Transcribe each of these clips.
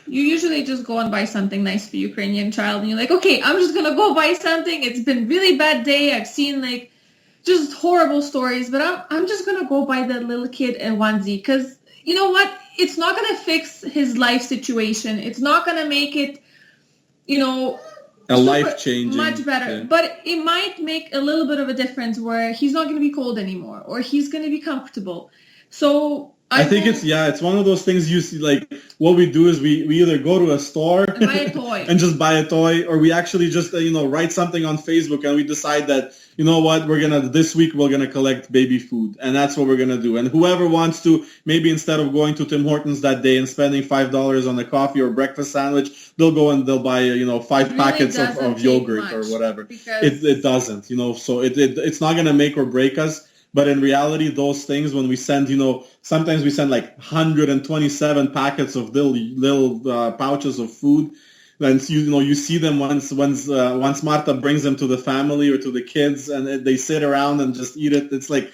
you usually just go and buy something nice for Ukrainian child, and you're like, okay, I'm just gonna go buy something. It's been really bad day. I've seen like just horrible stories, but I'm just gonna go buy that little kid a onesie because you know what? It's not gonna fix his life situation. It's not gonna make it, life-changing, much better. Yeah. But it might make a little bit of a difference where he's not gonna be cold anymore, or he's gonna be comfortable. So. I think it's one of those things you see, like, what we do is we either go to a store and buy a toy. and just buy a toy, or we actually just, write something on Facebook and we decide that, you know what, this week we're going to collect baby food, and that's what we're going to do. And whoever wants to, maybe instead of going to Tim Hortons that day and spending $5 on a coffee or breakfast sandwich, they'll go and they'll buy, 5 packets of yogurt or whatever. It doesn't, so it's not going to make or break us. But in reality, those things, when we send, sometimes we send like 127 packets of little pouches of food. And you see them once Marta brings them to the family or to the kids, and they sit around and just eat it. It's like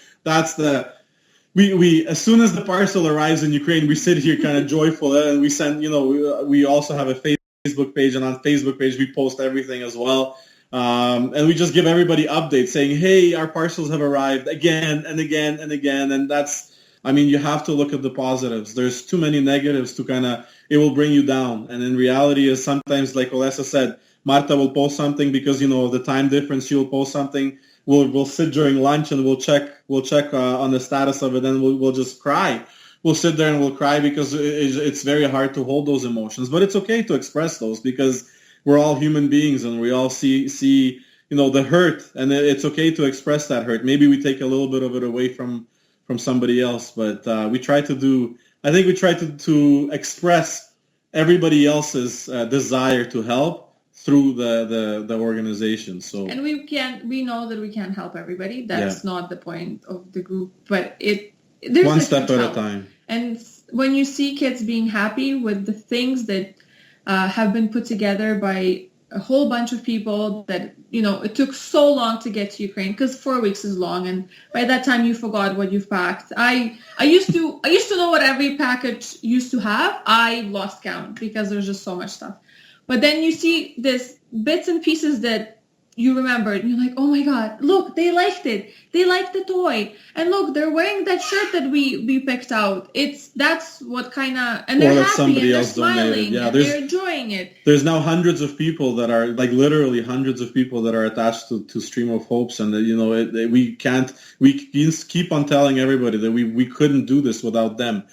we as soon as the parcel arrives in Ukraine, we sit here kind of joyful, and we send. We also have a Facebook page, and on Facebook page we post everything as well. And we just give everybody updates saying, hey, our parcels have arrived again and again and again. And you have to look at the positives. There's too many negatives it will bring you down. And in reality is sometimes, like Olesya said, Marta will post something because, the time difference, she will post something. We'll sit during lunch and we'll check on the status of it, and we'll just cry. We'll sit there and we'll cry because it's very hard to hold those emotions. But it's okay to express those because we're all human beings, and we all see the hurt, and it's okay to express that hurt. Maybe we take a little bit of it away from somebody else, but we try to express everybody else's desire to help through the organization. So, and we know that we can't help everybody. That's not the point of the group, but there's one step at a time. And when you see kids being happy with the things that have been put together by a whole bunch of people that, it took so long to get to Ukraine because 4 weeks is long. And by that time you forgot what you've packed. I used to know what every package used to have. I lost count because there's just so much stuff. But then you see this bits and pieces that you remember, and you're like, oh my God, look, they liked it. They liked the toy. And look, they're wearing that shirt that we picked out. That's what and they're happy and they're smiling and they're enjoying it. There's now hundreds of people that are, like literally hundreds of people that are attached to Stream of Hopes, and we keep on telling everybody that we couldn't do this without them.